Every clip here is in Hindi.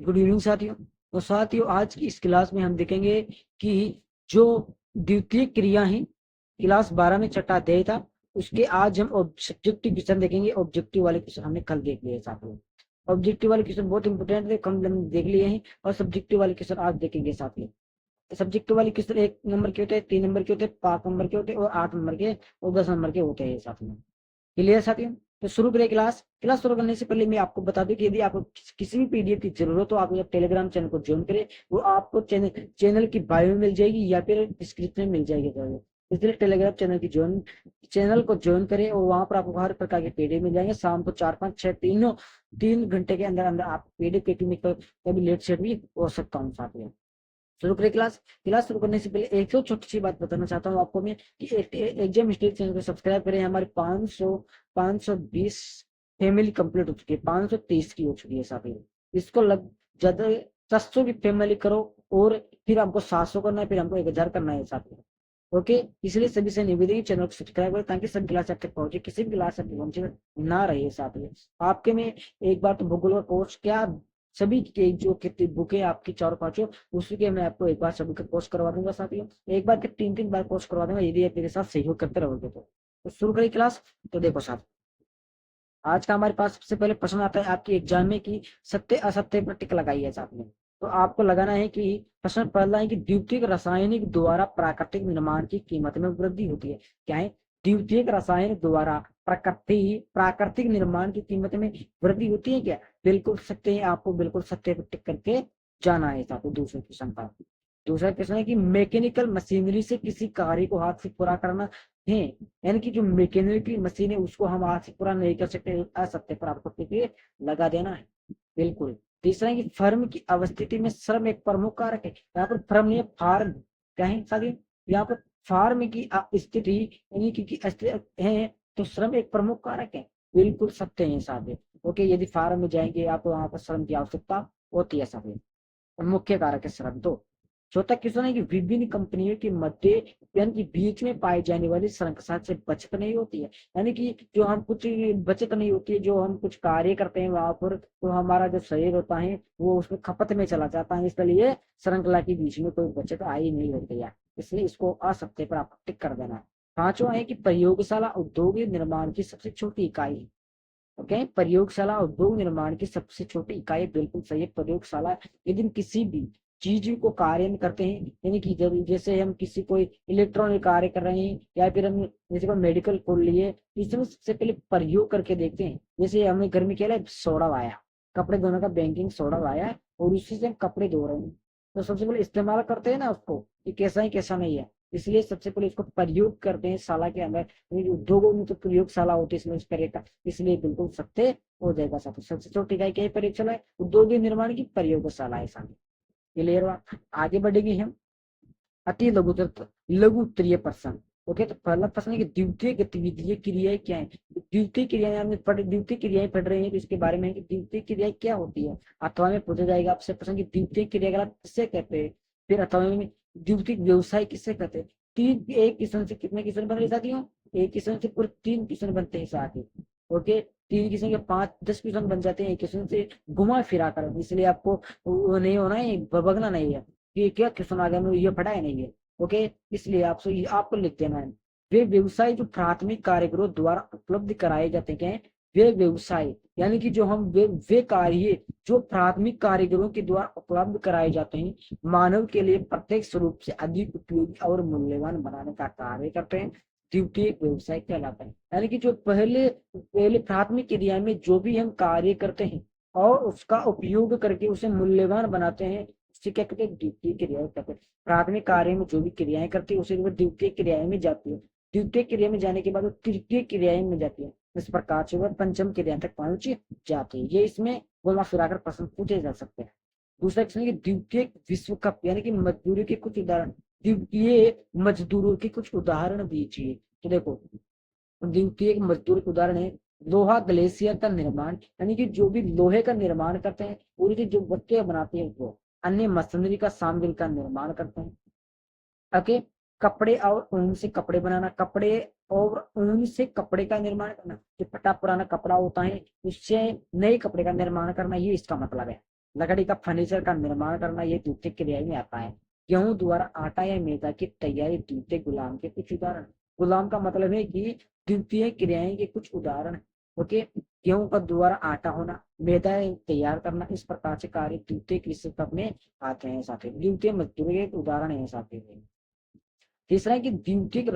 गुड इवनिंग साथियों। तो साथियों, आज की इस क्लास में हम देखेंगे कि जो द्वितीय क्रिया है, क्लास 12 में छठा अध्याय था, उसके आज हम सब्जेक्टिव क्वेश्चन देखेंगे। ऑब्जेक्टिव वाले क्वेश्चन हमने कल देख लिए साथियों। ऑब्जेक्टिव वाले क्वेश्चन बहुत इंपॉर्टेंट थे, कम हमने देख लिए हैं, और सब्जेक्टिव वाले क्वेश्चन आज देखेंगे साथियों। सब्जेक्टिव वाले क्वेश्चन 1 नंबर के होते हैं, 3 नंबर के होते हैं, 5 नंबर के होते हैं, और 8 नंबर के और 10 नंबर के होते हैं साथियों। क्लियर साथियों? तो शुरू करें क्लास। क्लास शुरू करने से पहले मैं आपको बता दूं कि यदि आपको किसी भी पीडीएफ की जरूरत हो, आप टेलीग्राम चैनल को ज्वाइन करें। वो आपको चैनल की बायो में मिल जाएगी या फिर डिस्क्रिप्शन में मिल जाएगी। इसलिए टेलीग्राम चैनल को ज्वाइन करें, और वहां पर आपको हर प्रकार के पीडीएफ मिल जाएंगे। शाम को 4 5 6 3 घंटे के अंदर अंदर आप पीडीएफ में कभी लेट सेट भी हो सकता हूँ साथियों। शुरू करें क्लास। क्लास शुरू करने से पहले एक तो छोटी सी बात बताना चाहता हूँ आपको मैं कि एग्जाम हिस्ट्री चैनल को सब्सक्राइब करें। हमारे 520 फैमिली कंप्लीट हो चुकी है, 530 की हो चुकी है साथियों। इसको लग ज्यादा 700 की फैमिली करो, और फिर हमको 700 करना है, फिर हमको 1000 करना है साथियों। ओके, इसलिए सभी से निवेदन है चैनल को सब्सक्राइब करें, ताकि सभी क्लास आप तक पहुंचे, किसी भी क्लास आप वंचित ना रहे साथियों। आपके में एक बार तो भूगोल का कोर्स क्या, सभी के जो कितनी बुकें आपकी 4 5 उसी के मैं आपको एक बार सभी का कोर्स करवा दूंगा साथियों। एक बार के 3 बार कोर्स करवा दूंगा, यदि आप मेरे साथ सहयोग करते रहोगे तो शुरू करें क्लास। तो देखो साथ, आज का हमारे पास सबसे पहले प्रश्न आता है आपकी एग्जाम में कि सत्य असत्य पर टिक लगाई है साथ में। तो आपको लगाना है कि प्रश्न पहला है कि द्वितीयक रासायनिक द्वारा प्राकृतिक निर्माण की कीमत में वृद्धि होती है। क्या है? द्वितीयक रासायन द्वारा प्राकृतिक निर्माण की कीमत में वृद्धि होती है क्या? बिल्कुल सत्य है, आपको बिल्कुल सत्य पर टिक करके जाना है साथ। दूसरे क्वेश्चन का दूसरा क्वेश्चन है कि मैकेनिकल मशीनरी से किसी कार्य को हाथ से पूरा करना है, यानी कि जो मैकेनिकल मशीन है उसको हम हाथ से पूरा नहीं कर सकते, असत्य पर आपको टिक लगा देना है बिल्कुल। तीसरा है कि फर्म की अवस्थिति में श्रम एक प्रमुख कारक है। यहाँ पर फर्म नहीं है, फार्म। क्या है साथी? यहाँ पर फार्म की स्थिति यानी कि है, तो श्रम एक प्रमुख कारक है, बिल्कुल सत्य है साथी। ओके, यदि फार्म में जाएंगे आप, वहां पर श्रम की आवश्यकता होती है साथी, मुख्य कारक है श्रम। तो चौथा क्वेश्चन है कि विभिन्न कंपनियों के मध्य यानी कि बीच में पाई जाने वाली श्रृंखला से बचत नहीं होती है, यानी कि जो हम कुछ बचत नहीं होती है, जो हम कुछ कार्य करते हैं वहां पर, तो हमारा जो शरीर होता है वो उसमें खपत में चला जाता है, इसलिए श्रृंखला के बीच में कोई बचत आई नहीं होती है, इसलिए इसको असत्य पर आप टिक कर देना है। पांचवा है कि प्रयोगशाला उद्योग निर्माण की सबसे छोटी इकाई है। ओके, प्रयोगशाला उद्योग निर्माण की सबसे छोटी इकाई बिल्कुल सही है, प्रयोगशाला। यदि हम किसी भी चीज को कार्य में करते हैं, यानी कि जब जैसे हम किसी कोई इलेक्ट्रॉनिक कार्य कर रहे हैं, या फिर हम जैसे कोई मेडिकल खोल लिए, इसमें सबसे पहले प्रयोग करके देखते हैं। जैसे हमने घर में क्या सोडा लाया, कपड़े धोने का बेकिंग सोडा लाया, और उसी से हम कपड़े धो रहे हैं, तो सबसे पहले इस्तेमाल करते हैं ना उसको, कि कैसा है कैसा नहीं है, इसलिए सबसे पहले इसको प्रयोग करते हैं शाला के अंदर। उद्योगों में तो प्रयोगशाला होती है, इसमें करेगा, इसलिए बिल्कुल सत्य हो जाएगा साथी। सबसे छोटी इकाई क्या प्रयोगशाला है? उद्योग निर्माण की प्रयोगशाला है साथी। क्लियर हुआ? आगे बढ़ेंगे हम। अति लघु उत्तरीय प्रश्न। ओके, तो पहला प्रश्न है कि द्वितीय गतिविधीय क्रियाएं क्या है? द्वितीय क्रियाएं हमने द्वितीय क्रियाएं पढ़ रहे हैं, तो इसके बारे में है कि द्वितीय क्रियाएं क्या होती है। अथवा में पूछा जाएगा आपसे प्रश्न की द्वितीय क्रियाकलाप किसे कहते हैं, फिर अथवा में द्वितीय व्यवसाय किसे कहते हैं। तीन, एक किस्म से कितने किस्म बन रहे साथियों? एक किस्म से पूरे 3 किस्म बनते हैं साथी। ओके, 3 किस्म के 5 10 किस्म बन जाते हैं एक किस्म से घुमा फिरा कर, इसलिए आपको वो नहीं होना है, भगना नहीं है ये क्या क्वेश्चन आ गया, मैंने ये पढ़ा है नहीं है। ओके, इसलिए आपसे आपको लिख देना है। वे व्यवसाय जो प्राथमिक कारीगरों द्वारा उपलब्ध कराए जाते हैं, वे व्यवसाय यानी कि जो हम वे कार्य जो प्राथमिक कारीगरों के द्वारा उपलब्ध कराए जाते हैं, मानव के लिए प्रत्यक्ष रूप से अधिक उपयोगी और मूल्यवान बनाने का कार्य करते हैं, द्वितीय व्यवसाय कहलाता है। यानी कि जो पहले पहले प्राथमिक क्रिया में जो भी हम कार्य करते हैं और उसका उपयोग करके उसे मूल्यवान बनाते हैं, उसे क्या कहते हैं? द्वितीय क्रियाएं कहते हैं। प्राथमिक कार्य में जो भी क्रियाएं करती है उसे वो द्वितीय क्रियाएं में जाती है। द्वितीय क्रिया में जाने के बाद वो तृतीय क्रियाएं में जाती है, इस प्रकार से वह पंचम क्रिया तक पहुंच जाती है। ये इसमें घुमा फिराकर प्रश्न पूछे जा सकते हैं। दूसरा क्वेश्चन है कि द्वितीय विश्व कप यानी कि मजदूरी के कुछ उदाहरण, द्वितीय मजदूरों के कुछ उदाहरण दीजिए। तो देखो, द्वितीय मजदूर के उदाहरण है लोहा ग्लेशियर का निर्माण, यानी कि जो भी लोहे का निर्माण करते हैं, पूरी जो वस्तुएं बनाते हैं वो। अन्य मशीनरी का सामग्री का निर्माण करते हैं। ओके, कपड़े और ऊन से कपड़े बनाना, कपड़े और ऊन से कपड़े का निर्माण करना, जो फटा पुराना कपड़ा होता है उससे नए कपड़े का निर्माण करना, ये इसका मतलब है। लकड़ी का फर्नीचर का निर्माण करना ये द्वितीयक क्रिया में आता है। गेहूं द्वारा आटा या मैदा की तैयारी द्वितीयक गुलाम के कुछ उदाहरण। गुलाम का मतलब है कि द्वितीय क्रियाएं के कुछ उदाहरण। ओके, गेहूं का द्वारा आटा होना, मैदा तैयार करना, इस प्रकार से कार्य द्वितीय कृषि में आते हैं साथी। द्वितीय मजदूरी के एक उदाहरण है साथी। तीसरा है कि द्वितीयक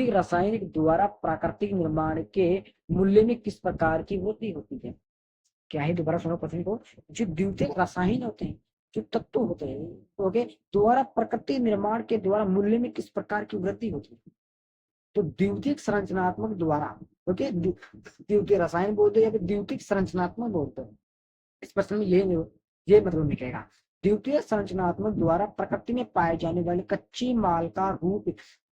रासायनिक द्वारा प्राकृतिक निर्माण के मूल्य में किस प्रकार की वृद्धि होती है। क्या है, दोबारा सुनो क्वेश्चन को। जो द्वितीयक रसायन होते हैं, जो तत्व होते हैं, ओके, द्वारा प्रकृति निर्माण के द्वारा मूल्य में किस प्रकार की वृद्धि होती है। तो द्वितीयक संरचनात्मक द्वारा, ओके, द्वितीय रसायन बोलते हैं या फिर द्वितीयक संरचनात्मक बोलते हैं। इस प्रश्न में ये मतलब निकलेगा। द्वितीय संरचनात्मक द्वारा प्रकृति में पाए जाने वाले कच्चे माल का रूप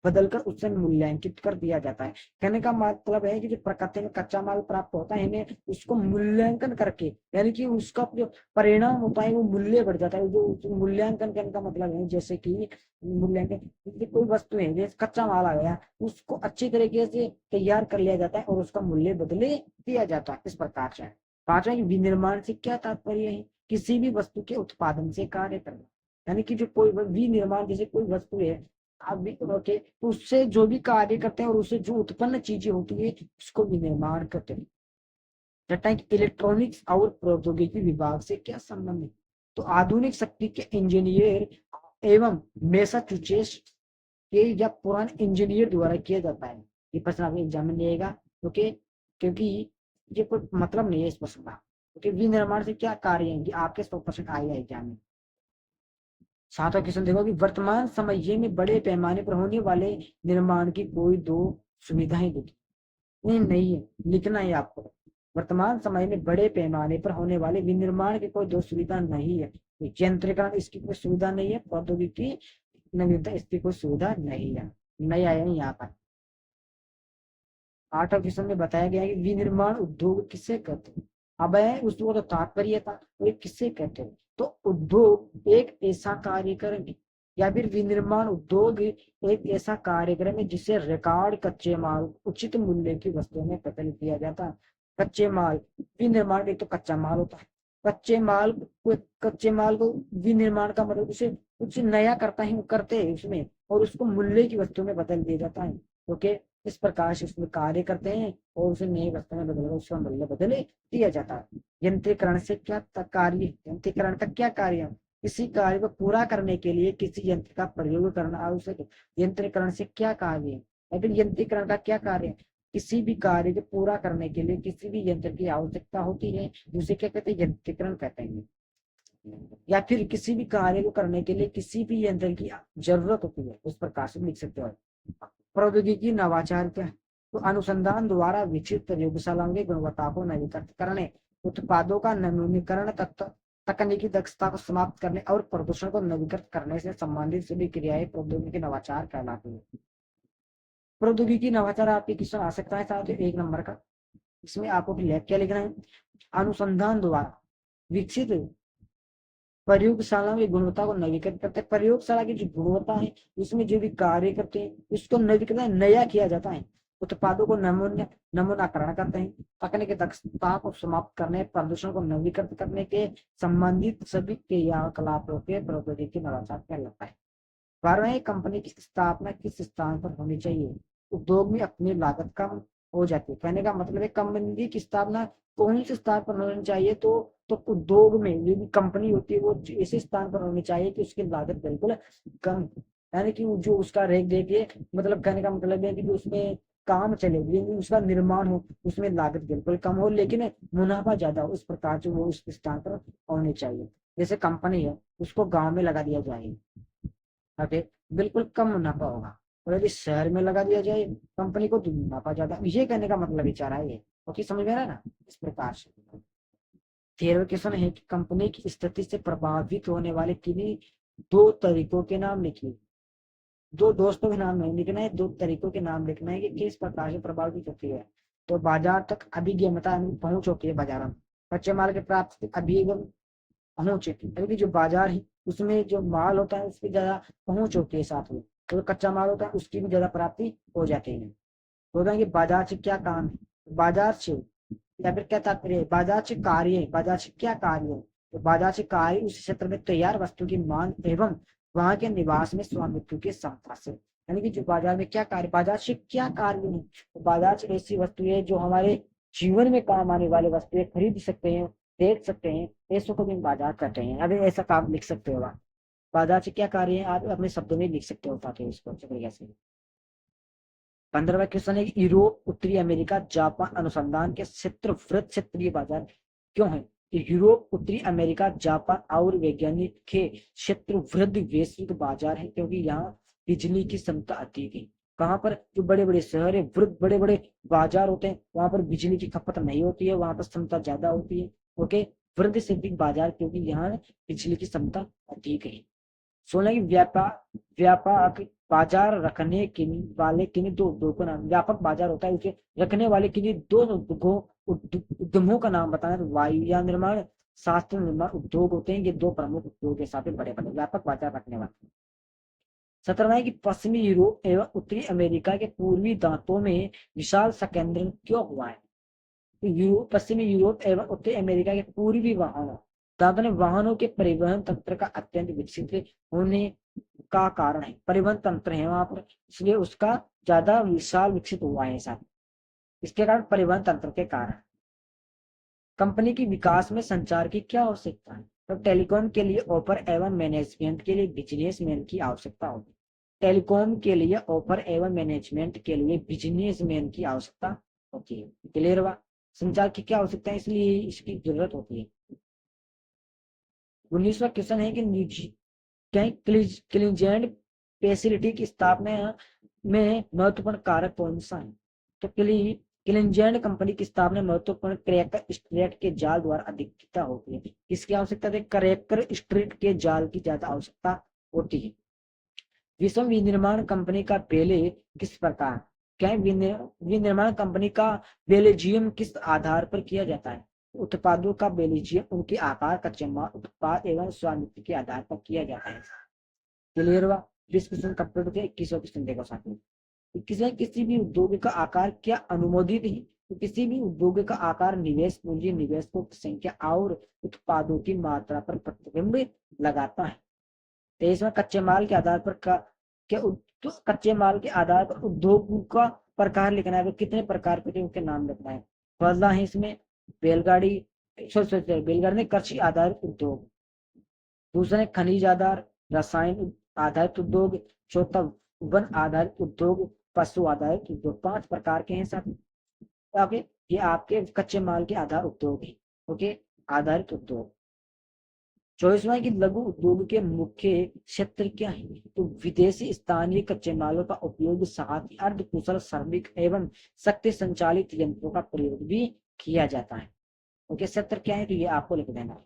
बदलकर उससे मूल्यांकित कर दिया जाता है। कहने का मतलब है कि जो प्रकृति में कच्चा माल प्राप्त होता है, हमें उसको मूल्यांकन करके, यानी कि उसका जो परिणाम होता है वो मूल्य बढ़ जाता है। जो मूल्यांकन करने का मतलब है, जैसे कि मूल्यांकन, कोई वस्तु है जैसे कच्चा माल आ गया, उसको अच्छी तरीके से तैयार कर लिया जाता है और उसका मूल्य बदले दिया जाता है। इस प्रकार से पांचवा, विनिर्माण से क्या तात्पर्य है। किसी भी वस्तु के उत्पादन से कार्य करना, यानी कि जो कोई विनिर्माण, जैसे कोई वस्तु है अभी, ओके, तो उससे जो भी कार्य करते हैं और उससे जो उत्पन्न चीजें होती है उसको विनिर्माण कहते हैं। इलेक्ट्रॉनिक्स और प्रौद्योगिकी विभाग से क्या संबंध है। तो आधुनिक शक्ति के इंजीनियर एवं मैसाचुसेट्स के या पुराने इंजीनियर द्वारा किया जाता है। ये प्रश्न आपके एग्जाम में लिएगा, ओके, क्योंकि ये कोई मतलब नहीं है इस प्रश्न का। क्योंकि विनिर्माण से क्या कार्य है, आपके 100% आएगा एग्जाम में। सातवां क्वेश्चन देखो कि वर्तमान समय में बड़े पैमाने पर होने वाले निर्माण की कोई दो सुविधाएं लिखी। नहीं है, लिखना है आपको। वर्तमान समय में बड़े पैमाने पर होने वाले विनिर्माण की कोई दो सुविधा नहीं है। यंत्रीकरण, इसकी कोई सुविधा नहीं है। प्रौद्योगिकी नवीनता, इसकी कोई सुविधा नहीं है। नहीं आया नहीं यहाँ पर। आठवां क्वेश्चन में बताया गया है कि विनिर्माण उद्योग किसे कहते हैं। अब है उसको तो तात्पर्य था, वो किससे कहते हैं। तो उद्योग एक ऐसा कार्यक्रम है, या फिर विनिर्माण उद्योग एक ऐसा कार्यक्रम है जिसे रिकॉर्ड कच्चे माल उचित मूल्य की वस्तुओं में बदल दिया जाता है। कच्चे माल, विनिर्माण एक तो कच्चा माल होता है, कच्चे माल को विनिर्माण का मतलब उसे कुछ नया करते हैं उसमें, और उसको मूल्य की वस्तु में बदल दिया जाता है। ओके, इस प्रकार से उसमें कार्य करते हैं और उसे नई वस्तु में बदलकर उसका मूल्य बदले दिया जाता है। यंत्रीकरण से क्या कार्य, यंत्रीकरण का क्या कार्य है। किसी कार्य को पूरा करने के लिए किसी यंत्र का प्रयोग करना आवश्यक है। यंत्रीकरण से क्या कार्य है, या फिर यंत्रीकरण का क्या कार्य है। किसी भी कार्य को पूरा करने के लिए किसी भी यंत्र की आवश्यकता होती है, उसे क्या कहते हैं, यंत्रीकरण कहते हैं। या फिर किसी भी कार्य को करने के लिए किसी भी यंत्र की जरूरत होती है, उस प्रकार से लिख सकते हो। प्रौद्योगिकी नवाचार क्या है। तो अनुसंधान द्वारा विकसित प्रयोगशालाओं की गुणवत्ता को नवीनीकृत करने, उत्पादों का नवीनीकरण, तकनीकी दक्षता को समाप्त करने और प्रदूषण को नवीनीकृत करने से संबंधित सभी क्रियाएं प्रौद्योगिकी नवाचार कहलाती है। प्रौद्योगिकी नवाचार आपके क्वेश्चन आ सकता है साथ 1 नंबर का। इसमें आपको क्या लिखना है, अनुसंधान द्वारा विकसित प्रयोगशाला की गुणवत्ता को नवीनीकृत करते हैं। प्रयोगशाला की जो गुणवत्ता है उसमें जो भी कार्य करते हैं उसको नवीनीकरण, नया किया जाता है। उत्पादों को नमूनाकरण करते हैं। तकनीकी दक्षता को समाप्त करने, प्रदूषण को नवीनीकृत करने के संबंधित सभी क्रियाकलापों के प्रौद्योगिकी नवाचार कहलाता है। 12, कंपनी की स्थापना किस स्थान पर होनी चाहिए। उद्योग में अपनी लागत कम हो जाती है। कहने का मतलब है कंपनी की स्थापना कौन से स्थान पर होनी चाहिए। तो उद्योग में जो भी कंपनी होती है वो ऐसे स्थान पर होनी चाहिए कि उसकी लागत बिल्कुल कम, यानी कि जो उसका रेख देखिए, मतलब कहने का मतलब है कि जो उसमें काम चले, उसका निर्माण हो, उसमें लागत बिल्कुल कम हो लेकिन मुनाफा ज्यादा हो। इस प्रकार से वो उस स्थान पर होनी चाहिए। जैसे कंपनी है उसको गाँव में लगा दिया जाए, ओके, बिल्कुल कम मुनाफा होगा। और यदि शहर में लगा दिया जाए कंपनी को, तो मुनाफा ज्यादा। ये कहने का मतलब विचार है ये, ओके, समझ में आ रहा है ना। इस प्रकार से 13वां क्वेश्चन है कि कंपनी की स्थिति से प्रभावित होने वाले किन्हीं दो तरीकों के नाम लिखिए। दो दोस्तों के नाम नहीं लिखना है, दो तरीकों के नाम लिखना है कि किस प्रकार से प्रभावित होती है। तो बाजार तक अभिगम्यता पहुंच होती है, बाजार में कच्चे माल के प्राप्त अभिगम पहुंच होती है, क्योंकि जो बाजार है उसमें जो माल होता है उसकी ज्यादा पहुंच होती है, साथ में तो कच्चा माल होता है उसकी भी ज्यादा प्राप्ति हो जाती है। तो कि बाजार से क्या काम है, बाजार से या फिर क्या तात्पर्य है, बाजारचे कार्य, बाजारचे क्या कार्य, तो बाजारचे कार्य उस क्षेत्र में तैयार वस्तु की मांग एवं वहां के निवास में स्वामित्व के क्षमता से, यानी कि जो बाजार में क्या कार्य, बाजार से क्या कार्य है, तो बाजार से ऐसी वस्तु है जो हमारे जीवन में काम आने वाले वस्तुएं खरीद सकते हैं, देख सकते हैं, ऐसो को भी हम बाजार कहते हैं। अभी ऐसा काम लिख सकते हो आप, बाजार से क्या कार्य है आप अपने शब्दों में लिख सकते हो ताकि इसको अच्छे तरीके से। 15वां क्वेश्चन है, यूरोप, उत्तरी अमेरिका, जापान अनुसंधान के क्षेत्र वृहत क्षेत्रीय बाजार क्यों है, तो यूरोप, उत्तरी अमेरिका, जापान और वैज्ञानिक के क्षेत्र वृहद वैश्विक बाजार है क्योंकि यहाँ बिजली की क्षमता अधिक है। कहाँ पर, जो बड़े बड़े शहर है, वृहद बड़े बड़े बाजार होते हैं, वहां पर बिजली की खपत नहीं होती है, वहां पर क्षमता ज्यादा होती है। ओके, वृहद क्षेत्रीय बाजार क्योंकि यहाँ बिजली की क्षमता अधिक है। 16 की व्यापार, व्यापक बाजार रखने के वाले किन्हीं दो उद्योगों का नाम, व्यापक बाजार होता है उसे रखने वाले किन्हीं दो उद्योगों उद्यमों का नाम बताना, तो वायुयान निर्माण, शास्त्र निर्माण उद्योग होते हैं, ये दो प्रमुख उद्योग के साथ बड़े बड़े व्यापक बाजार रखने वाले। 17वां है कि पश्चिमी यूरोप एवं उत्तरी अमेरिका के पूर्वी दांतों में विशाल संकेंद्रण क्यों हुआ है, पश्चिमी यूरोप एवं उत्तरी अमेरिका के पूर्वी दांतों ने वाहनों के परिवहन तंत्र का अत्यंत विकसित होने का कारण है, परिवहन तंत्र है वहां पर, इसलिए उसका ज्यादा विशाल विकसित हुआ है साथ, इसके कारण परिवहन तंत्र के कारण। कंपनी की विकास में संचार की क्या आवश्यकता है, तो टेलीकॉम के लिए ऑफर एवं मैनेजमेंट के लिए बिजनेसमैन की आवश्यकता होगी, टेलीकॉम के लिए ऑफर एवं मैनेजमेंट के लिए बिजनेसमैन की आवश्यकता होती है। क्लियर हुआ, संचार की क्या आवश्यकता है इसलिए इसकी जरूरत होती है। 19वां क्वेश्चन है कि क्लीजेंट फैसिलिटी की स्थापना में महत्वपूर्ण कारक कौन सा है, तो क्लीजेंट कंपनी की स्थापना महत्वपूर्ण क्रैकर स्ट्रेट के जाल द्वारा अधिकता होती है, इसकी आवश्यकता है क्रैकर स्ट्रेट के जाल की ज्यादा आवश्यकता होती है। विश्व विनिर्माण कंपनी का बेले किस प्रकार, क्या विनिर्माण कंपनी का बेलेजियम किस आधार पर किया जाता है, उत्पादों का बेलेजियम उनके आकार, कच्चे माल, उत्पाद एवं स्वामित्व के आधार पर किया जाता है। क्लियर हुआ, 20 क्वेश्चन कंप्लीट हो गया। 21वां क्वेश्चन देखो साथ में, 21वां, किसी भी उद्योग का आकार क्या अनुमोदित है, तो किसी भी उद्योग का आकार निवेश पूंजी, निवेशकों की संख्या और उत्पादों की मात्रा पर प्रतिबिंब लगाता है। 23वां, कच्चे माल के आधार पर तो कच्चे माल के आधार पर उद्योग का प्रकार लिखना है, कितने प्रकार के उनके नाम लिखना है। पहला है इसमें बैलगाड़ी, बैलगाड़ी में कृषि आधारित उद्योग, दूसरा खनिज आधार, रसायन आधारित उद्योग, चौथा वन आधारित उद्योग, पशु आधारित उद्योग। 5 प्रकार के हैं साथ। ओके, ये आपके कच्चे माल के आधार उद्योग है। ओके, आधारित उद्योग। 24वां की लघु उद्योग के मुख्य क्षेत्र क्या है, तो विदेशी स्थानीय कच्चे मालों का उपयोग, साथ ही अर्ध कुशल श्रमिक एवं शक्ति संचालित यंत्रों का प्रयोग भी किया जाता है। ओके, क्षेत्र क्या है तो ये आपको लिख देना है।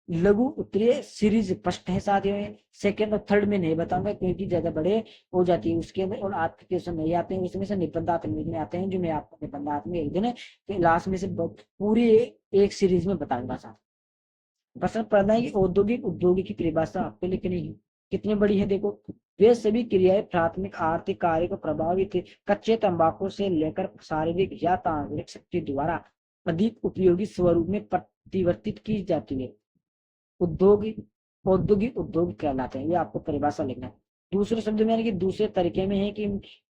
लघु उत्तरीय सीरीज फर्स्ट है साथियों में, सेकंड और थर्ड में नहीं बताऊंगा क्योंकि ज्यादा बड़े हो जाती है उसके अंदर, और आपके क्वेश्चन नहीं आते हैं उसमें से, निबंधात्मक में आते हैं जो मैं आपको निबंधात्मक एक दिन लास्ट में से पूरी एक सीरीज में बताऊंगा साथ। प्रश्न पढ़ना है कि औद्योगिक उद्योग की परिभाषा आपको लिखनी है, कितनी बड़ी है देखो, वे सभी क्रियाएं प्राथमिक आर्थिक कार्य को प्रभावित कच्चे तंबाकू से लेकर शारीरिक या तांत्रिक शक्ति द्वारा अधिक उपयोगी स्वरूप में परिवर्तित की जाती है, औद्योगिक उद्योग कहलाते हैं। ये आपको परिभाषा लिखना है। दूसरे शब्द में यानी कि दूसरे तरीके में है कि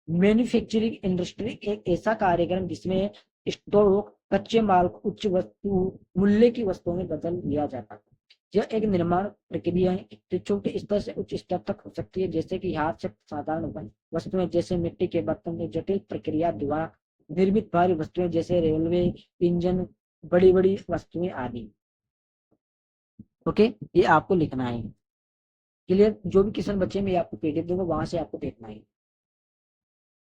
मैन्युफैक्चरिंग इंडस्ट्री एक ऐसा कार्यक्रम जिसमें स्टॉक कच्चे माल को उच्च वस्तु मूल्य की वस्तुओं में बदल लिया जाता है। यह एक निर्माण प्रक्रिया है जो छोटे स्तर से उच्च स्तर तक हो सकती है, जैसे कि हाथ से साधारण वस्तुएं जैसे मिट्टी के बर्तन, में जटिल प्रक्रिया द्वारा निर्मित भारी वस्तुएं जैसे रेलवे इंजन, बड़ी बड़ी वस्तुएं आदि। ओके, ये आपको लिखना है। क्लियर, जो भी क्वेश्चन बच्चे मैं आपको पीडीएफ दूंगा वहां से आपको देखना है।